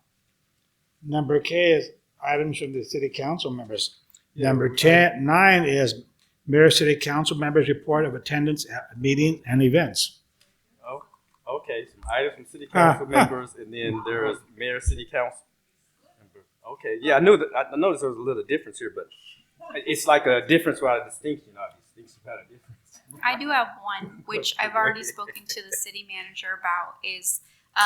S11: number K is items from the City Council members.
S1: Yeah,
S11: Number 9 is Mayor City Council members report of attendance at meetings and events.
S1: Oh, okay. Some items from City Council members, and then there is Mayor City Council member. Okay, yeah, I noticed there was a little difference here, but it's like a difference without a distinction. Obviously, distinction without a difference.
S12: I do have one, which I've already spoken to the city manager about, is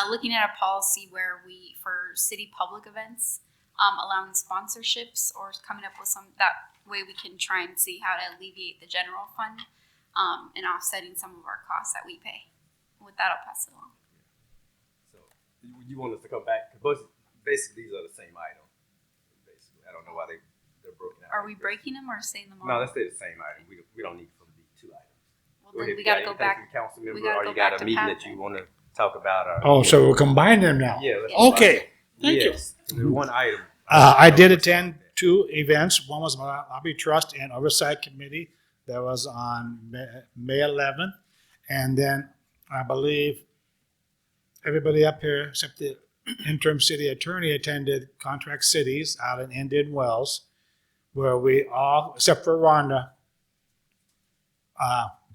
S12: looking at a policy where we, for city public events, allowing sponsorships or coming up with some, that way we can try and see how to alleviate the general fund and offsetting some of our costs that we pay. With that, I'll pass it along.
S1: So you want us to come back? Because basically, these are the same item. Basically, I don't know why they're broken out.
S12: Are we breaking them or saying them all?
S1: No, let's say the same item. We don't need for them to be two items.
S12: Well, then we gotta go back.
S1: Council member,
S12: We gotta
S1: or
S12: go
S1: you got
S12: back
S1: a
S12: to
S1: meeting
S12: Pat
S1: that you
S12: then.
S1: want to talk about? Or,
S11: Oh, so we'll combine them now?
S1: Yeah. let's
S11: Okay, thank you.
S1: Yes. There's one item.
S11: I did attend 2 events. One was my Lobby Trust and Oversight Committee. That was on May 11th. And then I believe everybody up here, except the interim city attorney, attended Contract Cities out in Indian Wells, where we all, except for Rhonda,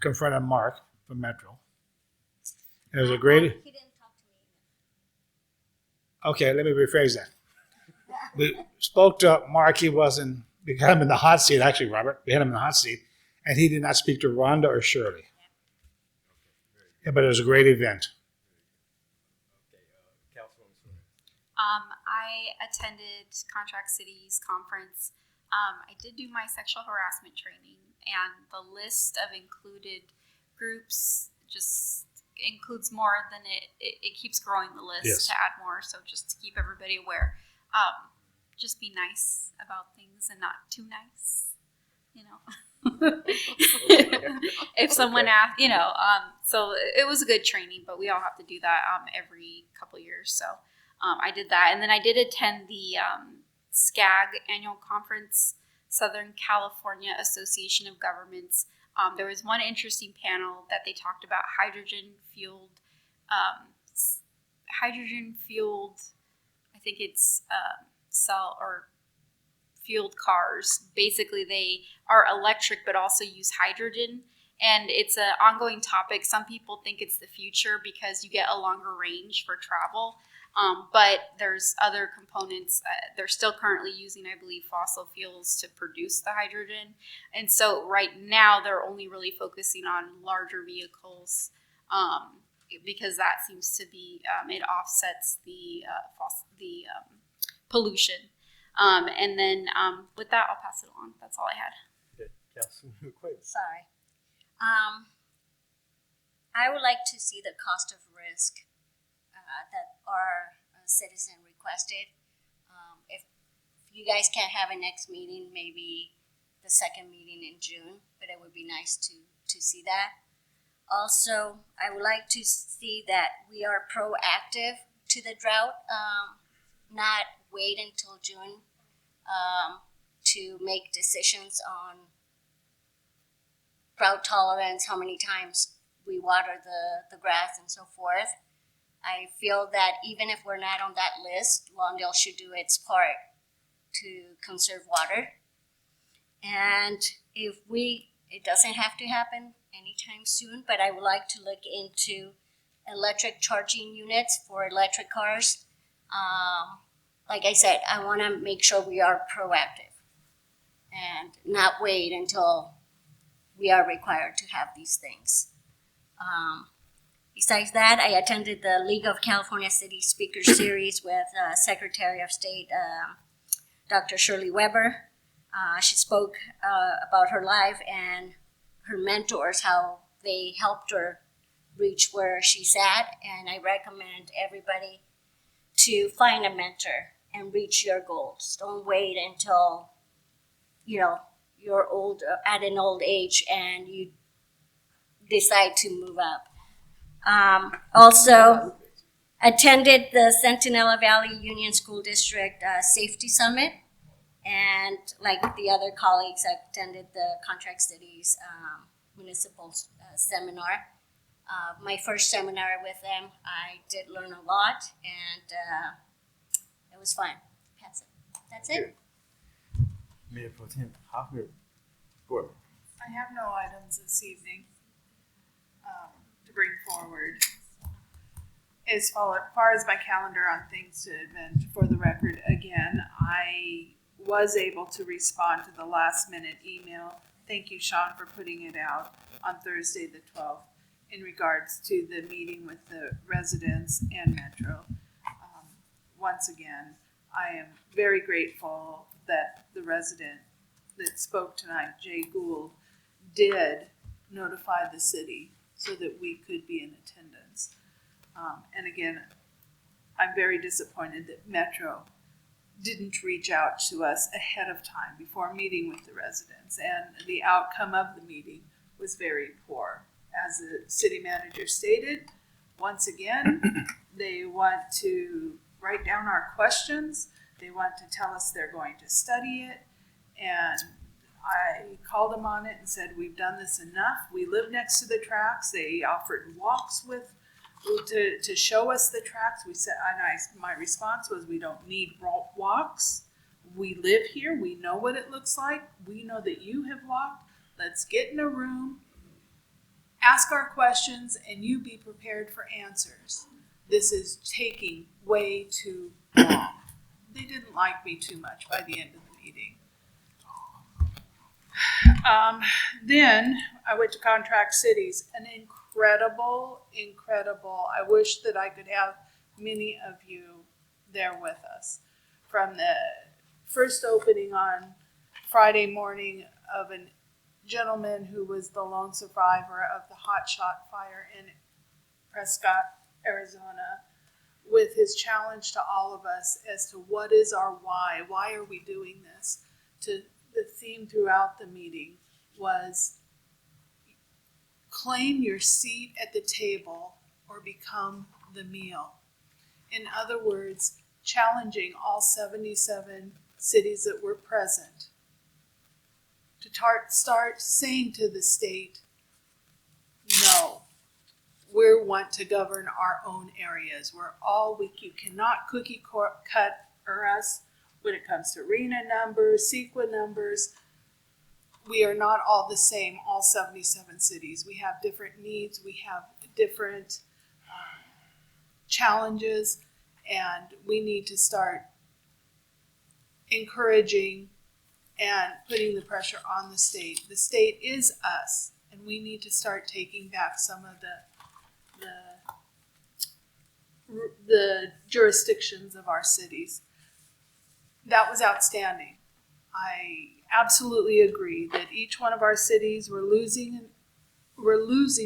S11: confronted Mark from Metro. It was a great.
S3: He didn't talk to me.
S11: Okay, let me rephrase that. We spoke to Mark. We had him in the hot seat, actually, Robert. We had him in the hot seat, and he did not speak to Rhonda or Shirley. Yeah, but it was a great event.
S12: I attended Contract Cities conference. I did do my sexual harassment training, and the list of included groups just includes more than it keeps growing the list.
S11: Yes.
S12: To add more. So just to keep everybody aware, just be nice about things and not too nice, if someone asks, so it was a good training, but we all have to do that every couple years. So I did that. And then I did attend the SCAG annual conference, Southern California Association of Governments. There was one interesting panel that they talked about hydrogen fueled, I think it's cell or fueled cars. Basically, they are electric but also use hydrogen. And it's an ongoing topic. Some people think it's the future because you get a longer range for travel. But there's other components. They're still currently using, I believe, fossil fuels to produce the hydrogen. And so right now they're only really focusing on larger vehicles because that seems to be, it offsets the pollution. And then with that, I'll pass it along. That's all I had.
S1: Okay. Councilman McQuaid.
S3: Sorry. I would like to see the cost of risk that our citizen requested. If you guys can't have a next meeting, maybe the second meeting in June, but it would be nice to see that. Also, I would like to see that we are proactive to the drought, not wait until June to make decisions on drought tolerance, how many times we water the grass and so forth. I feel that even if we're not on that list, Lawndale should do its part to conserve water. And it doesn't have to happen anytime soon, but I would like to look into electric charging units for electric cars. Like I said, I want to make sure we are proactive. and not wait until we are required to have these things. Besides that, I attended the League of California City Speaker Series with Secretary of State Dr. Shirley Weber. She spoke about her life and her mentors, how they helped her reach where she's at, and I recommend everybody to find a mentor and reach your goals. Don't wait until you're old, at an old age, and you decide to move up. Also attended the Centinela Valley Union School District Safety Summit, and like the other colleagues, I attended the Contract Cities Municipal Seminar. My first seminar with them, I did learn a lot, and it was fun. That's it.
S1: Mayor Pro Tem Hoffman. Go ahead.
S2: I have no items this evening to bring forward. As far as my calendar on things to event, for the record, again, I was able to respond to the last minute email. Thank you, Sean, for putting it out on Thursday the 12th in regards to the meeting with the residents and Metro. Once again, I am very grateful that the resident that spoke tonight, Jay Gould, did notify the city so that we could be in attendance. And again, I'm very disappointed that Metro didn't reach out to us ahead of time before meeting with the residents, and the outcome of the meeting was very poor. As the city manager stated, once again, they want to write down our questions. They want to tell us they're going to study it. And I called them on it and said, we've done this enough. We live next to the tracks. They offered walks to show us the tracks. We said, and my response was, we don't need walks. We live here. We know what it looks like. We know that you have walked. Let's get in a room, ask our questions, and you be prepared for answers. This is taking way too long. They didn't like me too much by the end of the meeting. Then I went to Contract Cities, an incredible, I wish that I could have many of you there with us. From the first opening on Friday morning of a gentleman who was the lone survivor of the hot shot fire in Prescott, Arizona, with his challenge to all of us as to what is our why? Why are we doing this? To the theme throughout the meeting was claim your seat at the table or become the meal. In other words, challenging all 77 cities that were present to start saying to the state, no, we want to govern our own areas. You cannot cookie cut us when it comes to RENA numbers, CEQA numbers. We are not all the same, all 77 cities. We have different needs. We have different challenges, and we need to start encouraging and putting the pressure on the state. The state is us, and we need to start taking back some of the jurisdictions of our cities. That was outstanding. I absolutely agree that each one of our cities, we're losing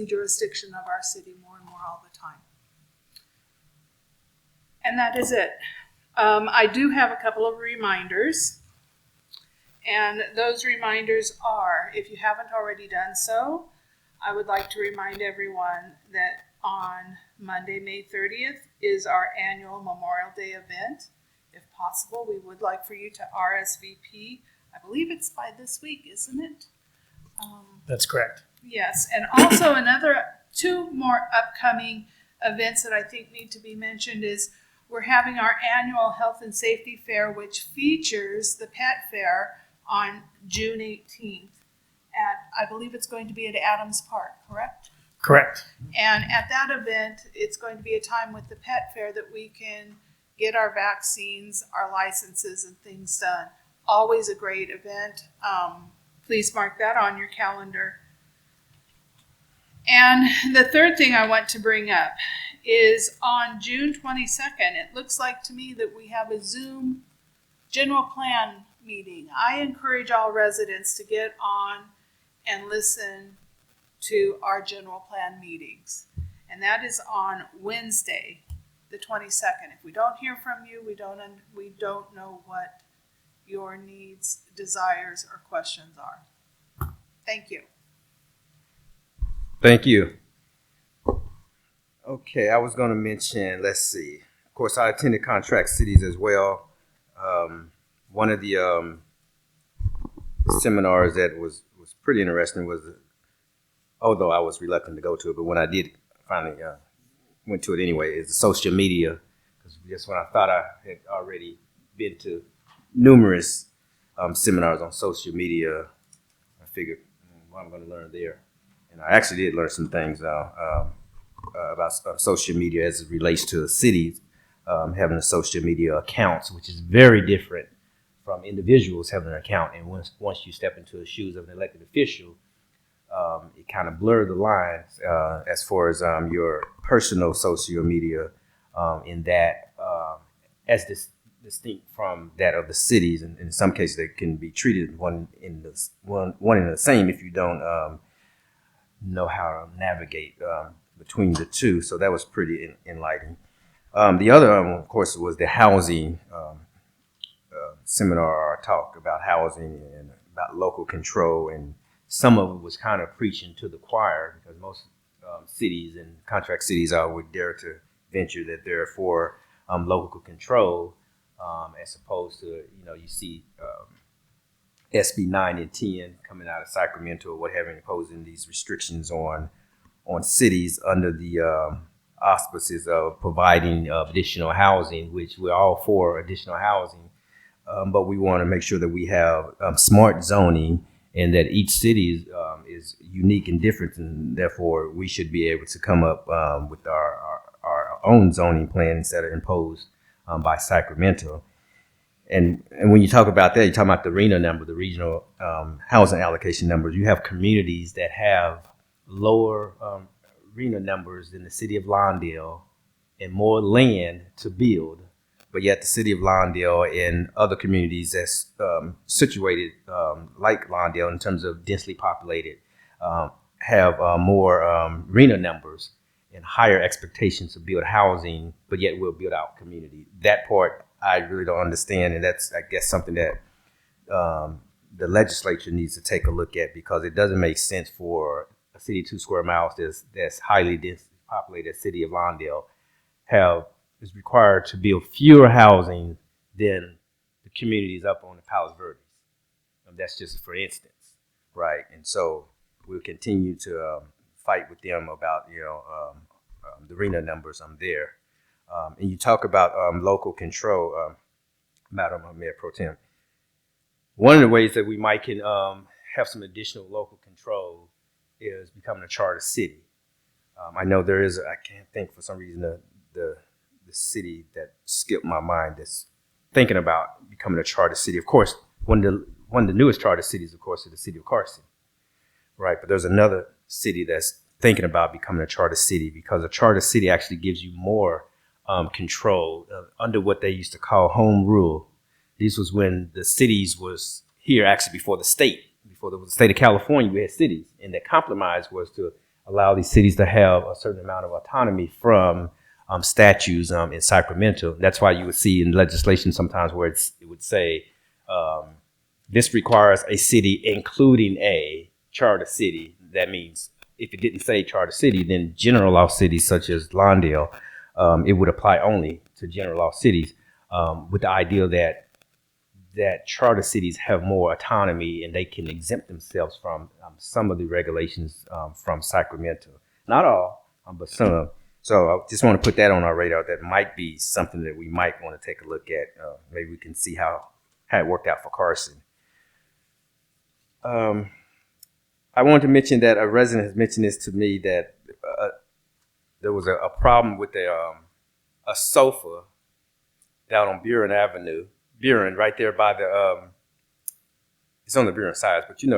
S2: jurisdiction of our city more and more all the time. And that is it. I do have a couple of reminders. And those reminders are, if you haven't already done so, I would like to remind everyone that on Monday, May 30th is our annual Memorial Day event. If possible, we would like for you to RSVP. I believe it's by this week, isn't it?
S13: That's correct.
S2: Yes, and also two more upcoming events that I think need to be mentioned is we're having our annual Health and Safety Fair, which features the Pet Fair on June 18th. I believe it's going to be at Adams Park, correct?
S13: Correct.
S2: And at that event, it's going to be a time with the Pet Fair that we can get our vaccines, our licenses, and things done. always a great event. Please mark that on your calendar. And the third thing I want to bring up is on June 22nd, it looks like to me that we have a Zoom general plan meeting. I encourage all residents to get on and listen to our general plan meetings. And that is on Wednesday, the 22nd. If we don't hear from you, we don't know what your needs, desires, or questions are. Thank you.
S1: Thank you. Okay, I was going to mention, let's see. Of course, I attended contract cities as well. One of the seminars that was pretty interesting was, although I was reluctant to go to it, but when I did finally went to it anyway, is the social media. Because just when I thought I had already been to numerous seminars on social media, I figured, what I'm going to learn there. And I actually did learn some things about social media as it relates to cities having a social media accounts, which is very different from individuals having an account. And once you step into the shoes of an elected official, it kind of blurs the lines as far as your personal social media in that as distinct from that of the cities. And in some cases, they can be treated one in the same if you don't know how to navigate between the two. So that was pretty enlightening. The other, of course, was the housing seminar or talk about housing and about local control. And some of it was kind of preaching to the choir, because most cities and contract cities would dare to venture that they're for local control, as opposed to, you see SB 9 and 10 coming out of Sacramento or what have you, imposing these restrictions on cities under the auspices of providing additional housing, which we're all for additional housing. But we want to make sure that we have smart zoning, and that each city is unique and different, and therefore we should be able to come up with our own zoning plans that are imposed by Sacramento. And when you talk about that, you're talking about the RENA number, the regional housing allocation numbers. You have communities that have lower RENA numbers than the city of Lawndale and more land to build. But yet the city of Lawndale and other communities that's situated like Lawndale in terms of densely populated have more RENA numbers and higher expectations to build housing, but yet we'll build out community. That part I really don't understand, and that's, I guess, something that the legislature needs to take a look at, because it doesn't make sense for a city 2 square miles that's highly densely populated city of Lawndale is required to build fewer housing than the communities up on the Palos Verdes. That's just for instance, right? And so we'll continue to fight with them about the RENA numbers there. And you talk about local control, Madam Mayor Pro Tem. One of the ways that we might can have some additional local control is becoming a charter city. I know there is, I can't think for some reason, the city that skipped my mind that's thinking about becoming a charter city. Of course, one of the newest charter cities, of course, is the city of Carson, right? But there's another city that's thinking about becoming a charter city, because a charter city actually gives you more control under what they used to call home rule. This was when the cities was here actually before the state. Before there was the state of California, we had cities, and the compromise was to allow these cities to have a certain amount of autonomy from statutes in Sacramento. That's why you would see in legislation sometimes where it would say, this requires a city including a charter city. That means if it didn't say charter city, then general law cities such as Lawndale, it would apply only to general law cities, with the idea that charter cities have more autonomy and they can exempt themselves from some of the regulations from Sacramento. Not all, but some. So I just want to put that on our radar. That might be something that we might want to take a look at. Maybe we can see how it worked out for Carson. I wanted to mention that a resident has mentioned this to me, that there was a problem with a sofa down on Buren Avenue, right there by it's on the rear sides, but there's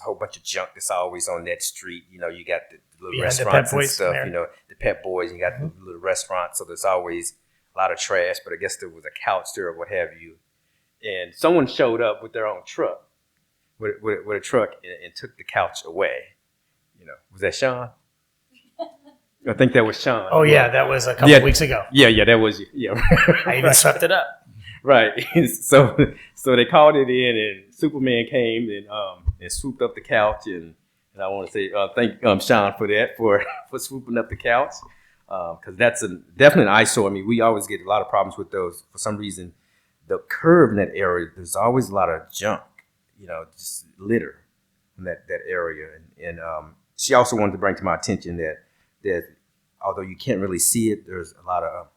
S1: a whole bunch of junk that's always on that street. You got the little restaurants and stuff. The Pet Boys. You got the little restaurants, so there's always a lot of trash. But I guess there was a couch there or what have you, and someone showed up with their own truck, with a truck, and took the couch away. Was that Sean? I think that was Sean.
S13: Oh yeah, that was a couple of weeks ago.
S1: Yeah, that was you.
S13: I even swept it up.
S1: Right. So they called it in, and Superman came and swooped up the couch, and I want to say thank Sean for that for swooping up the couch, because that's definitely an eyesore. I mean, we always get a lot of problems with those. For some reason, the curve in that area, there's always a lot of junk, just litter in that area, and she also wanted to bring to my attention that although you can't really see it, there's a lot of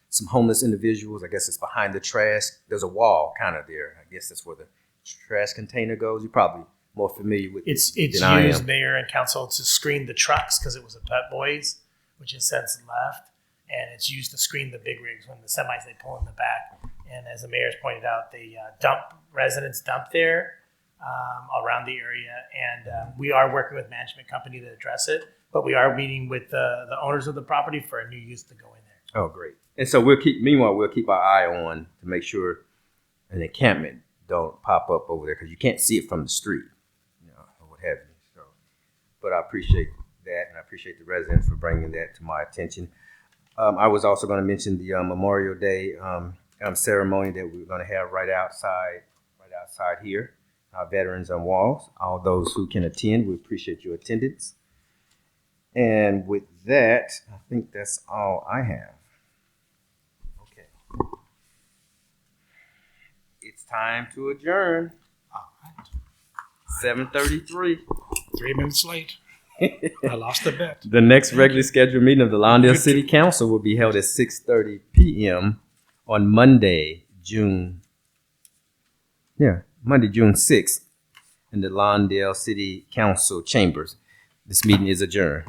S1: some homeless individuals. I guess it's behind the trash. There's a wall kind of there. I guess that's where the trash container goes. You're probably more familiar with
S13: It's
S1: than I am.
S13: used, Mayor and Council, to screen the trucks because it was a Pet Boys, which has since left, and it's used to screen the big rigs when the semis they pull in the back. And as the mayor's pointed out, they residents dump there around the area, and we are working with management company to address it. But we are meeting with the owners of the property for a new use to go in there.
S1: Oh, great. And so we'll keep our eye on to make sure an encampment don't pop up over there, because you can't see it from the street, or what have you. So, but I appreciate that, and I appreciate the residents for bringing that to my attention. I was also going to mention the Memorial Day ceremony that we're going to have right outside here. Our veterans on walls. All those who can attend, we appreciate your attendance. And with that, I think that's all I have. Okay. It's time to adjourn.
S11: All right.
S1: 7:33.
S11: 3 minutes late. I lost the bet.
S1: The next regularly scheduled meeting of the Lawndale City Council will be held at 6:30 p.m. on Monday, June 6th in the Lawndale City Council chambers. This meeting is adjourned.